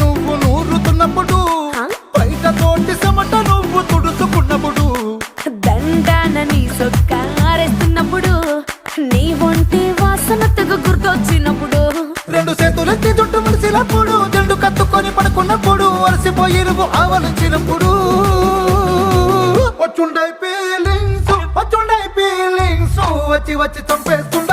నువ్వు నూరుతున్నప్పుడు, బయట తోటి చెమట నువ్వు తుడుచుకున్నప్పుడు, దండాన నీ సొక్కారేస్తున్నప్పుడు, నీ ఒంటి వాసన తెగ గుర్తొచ్చినప్పుడు, రెండు చేతులెత్తి జుట్టు ముడిసినప్పుడు, జండు కత్తుకొని పడుకున్నప్పుడు, అలసిపోయి నువ్వు ఆవలించినప్పుడు, వచ్చుండై ఫీలింగ్స్ వచ్చి వచ్చి చంపేస్తు